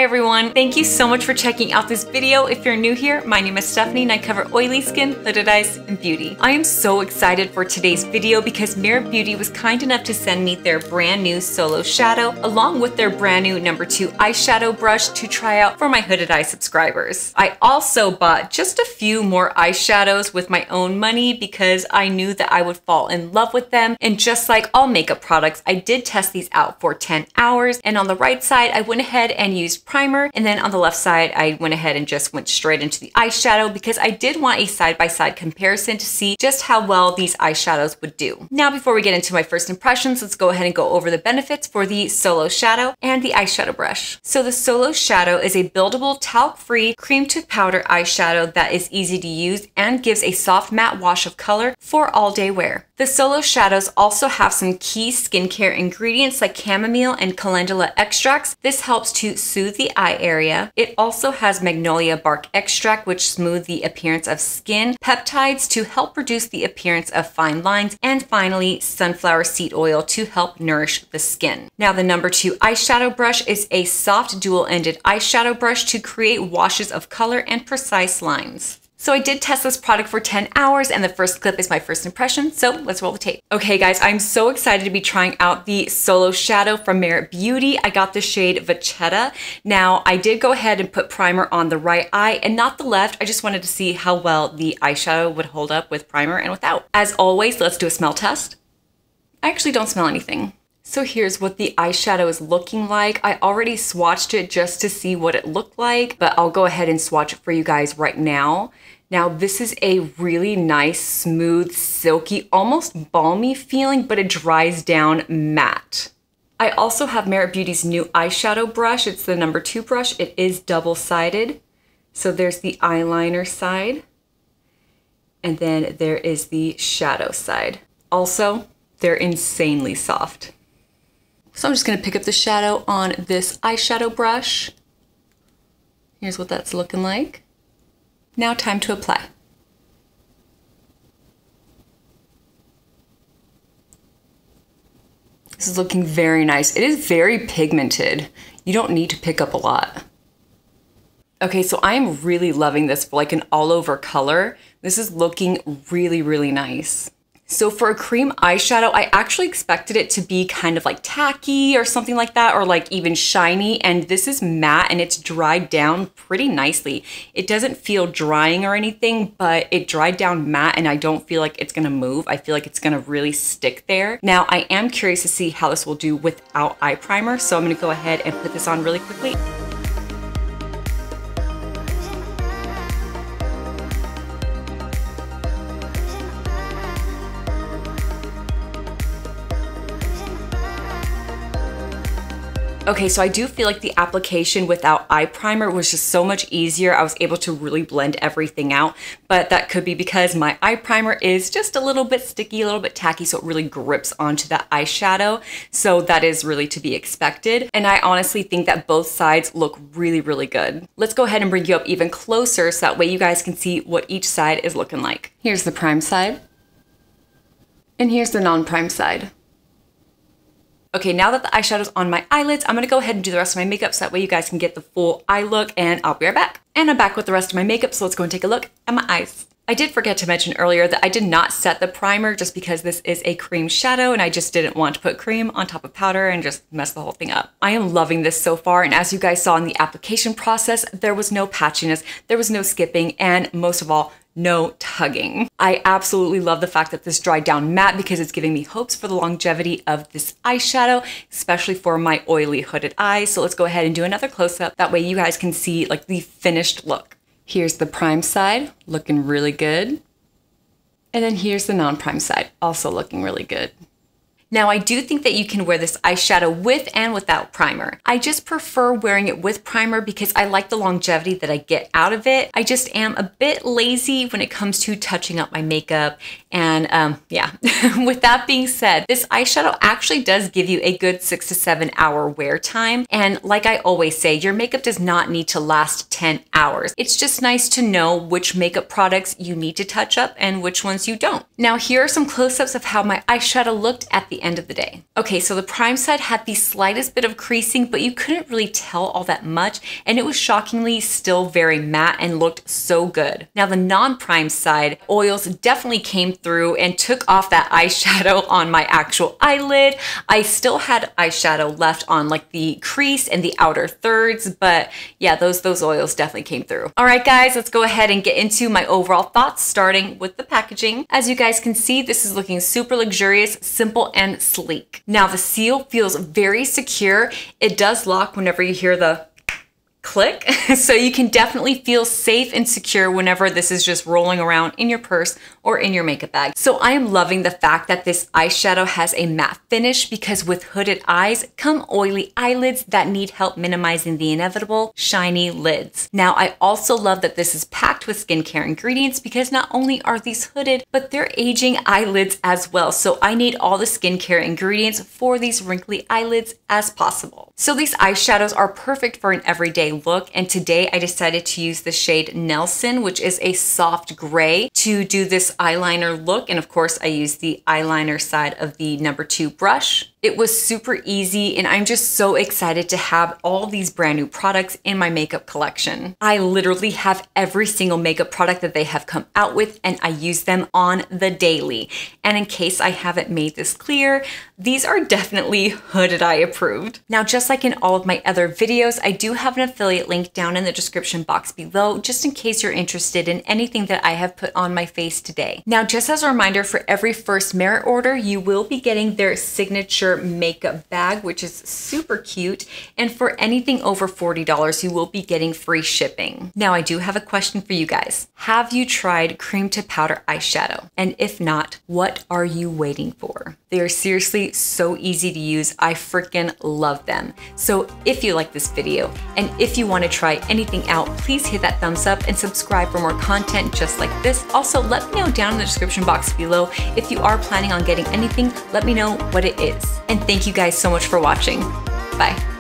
Hi everyone, thank you so much for checking out this video. If you're new here, my name is Stephanie and I cover oily skin, hooded eyes, and beauty. I am so excited for today's video because Mirror Beauty was kind enough to send me their brand new Solo Shadow along with their brand new #2 eyeshadow brush to try out for my hooded eye subscribers. I also bought just a few more eyeshadows with my own money because I knew that I would fall in love with them, and just like all makeup products, I did test these out for 10 hours, and on the right side I went ahead and used primer, and then on the left side I went ahead and just went straight into the eyeshadow because I did want a side-by-side comparison to see just how well these eyeshadows would do. Now before we get into my first impressions, let's go ahead and go over the benefits for the Solo Shadow and the eyeshadow brush. So the Solo Shadow is a buildable talc-free cream to powder eyeshadow that is easy to use and gives a soft matte wash of color for all day wear. The Solo Shadows also have some key skincare ingredients like chamomile and calendula extracts. This helps to soothe the eye area. It also has magnolia bark extract, which smooths the appearance of skin, peptides to help reduce the appearance of fine lines, and finally sunflower seed oil to help nourish the skin. Now the #2 eyeshadow brush is a soft dual-ended eyeshadow brush to create washes of color and precise lines. So I did test this product for 10 hours and the first clip is my first impression, so let's roll the tape. Okay guys, I'm so excited to be trying out the Solo Shadow from Mirror Beauty. I got the shade Vachetta. Now I did go ahead and put primer on the right eye and not the left. I just wanted to see how well the eyeshadow would hold up with primer and without. As always, let's do a smell test. I actually don't smell anything. So here's what the eyeshadow is looking like. I already swatched it just to see what it looked like, but I'll go ahead and swatch it for you guys right now. Now this is a really nice, smooth, silky, almost balmy feeling, but it dries down matte. I also have Mirror Beauty's new eyeshadow brush. It's the #2 brush. It is double-sided. So there's the eyeliner side, and then there is the shadow side. Also, they're insanely soft. So I'm just gonna pick up the shadow on this eyeshadow brush. Here's what that's looking like. Now time to apply. This is looking very nice. It is very pigmented. You don't need to pick up a lot. Okay, so I am really loving this for like an all over color. This is looking really, really nice. So for a cream eyeshadow, I actually expected it to be kind of like tacky or something like that, or like even shiny, and this is matte and it's dried down pretty nicely. It doesn't feel drying or anything, but it dried down matte and I don't feel like it's gonna move. I feel like it's gonna really stick there. Now I am curious to see how this will do without eye primer, so I'm gonna go ahead and put this on really quickly. Okay, so I do feel like the application without eye primer was just so much easier. I was able to really blend everything out, but that could be because my eye primer is just a little bit sticky, a little bit tacky, so it really grips onto that eyeshadow. So that is really to be expected. And I honestly think that both sides look really, really good. Let's go ahead and bring you up even closer so that way you guys can see what each side is looking like. Here's the prime side, and here's the non-prime side. Okay, now that the eyeshadow's on my eyelids, I'm gonna go ahead and do the rest of my makeup so that way you guys can get the full eye look, and I'll be right back. And I'm back with the rest of my makeup, so let's go and take a look at my eyes. I did forget to mention earlier that I did not set the primer just because this is a cream shadow and I just didn't want to put cream on top of powder and just mess the whole thing up. I am loving this so far, and as you guys saw in the application process, there was no patchiness, there was no skipping, and most of all, no tugging. I absolutely love the fact that this dried down matte because it's giving me hopes for the longevity of this eyeshadow, especially for my oily hooded eyes. So let's go ahead and do another close-up. That way you guys can see like the finished look. Here's the prime side, looking really good. And then here's the non-prime side, also looking really good. Now I do think that you can wear this eyeshadow with and without primer. I just prefer wearing it with primer because I like the longevity that I get out of it. I just am a bit lazy when it comes to touching up my makeup, and yeah. With that being said, this eyeshadow actually does give you a good 6 to 7 hour wear time, and like I always say, your makeup does not need to last 10 hours. It's just nice to know which makeup products you need to touch up and which ones you don't. Now here are some close-ups of how my eyeshadow looked at the end of the day. Okay, so the prime side had the slightest bit of creasing, but you couldn't really tell all that much, and it was shockingly still very matte and looked so good. Now the non-prime side, oils definitely came through and took off that eyeshadow on my actual eyelid. I still had eyeshadow left on like the crease and the outer thirds, but yeah, those oils definitely came through. All right, guys, let's go ahead and get into my overall thoughts, starting with the packaging. As you guys can see, this is looking super luxurious, simple, and sleek. Now the seal feels very secure. It does lock whenever you hear the click, so you can definitely feel safe and secure whenever this is just rolling around in your purse or in your makeup bag. So I am loving the fact that this eyeshadow has a matte finish, because with hooded eyes come oily eyelids that need help minimizing the inevitable shiny lids. Now I also love that this is packed with skincare ingredients, because not only are these hooded, but they're aging eyelids as well. So I need all the skincare ingredients for these wrinkly eyelids as possible. So these eyeshadows are perfect for an everyday look, and today I decided to use the shade Nelson, which is a soft gray, to do this eyeliner look. And of course I used the eyeliner side of the number 2 brush. It was super easy, and I'm just so excited to have all these brand new products in my makeup collection. I literally have every single makeup product that they have come out with, and I use them on the daily. And in case I haven't made this clear, these are definitely hooded eye approved. Now, just like in all of my other videos, I do have an affiliate link down in the description box below, just in case you're interested in anything that I have put on my face today. Now, just as a reminder, for every first Merit order, you will be getting their signature makeup bag, which is super cute. And for anything over $40, you will be getting free shipping. Now, I do have a question for you guys. Have you tried cream to powder eyeshadow? And if not, what are you waiting for? They are seriously so easy to use. I freaking love them. So if you like this video, and if you want to try anything out, please hit that thumbs up and subscribe for more content just like this. Also, let me know down in the description box below if you are planning on getting anything. Let me know what it is. And thank you guys so much for watching. Bye.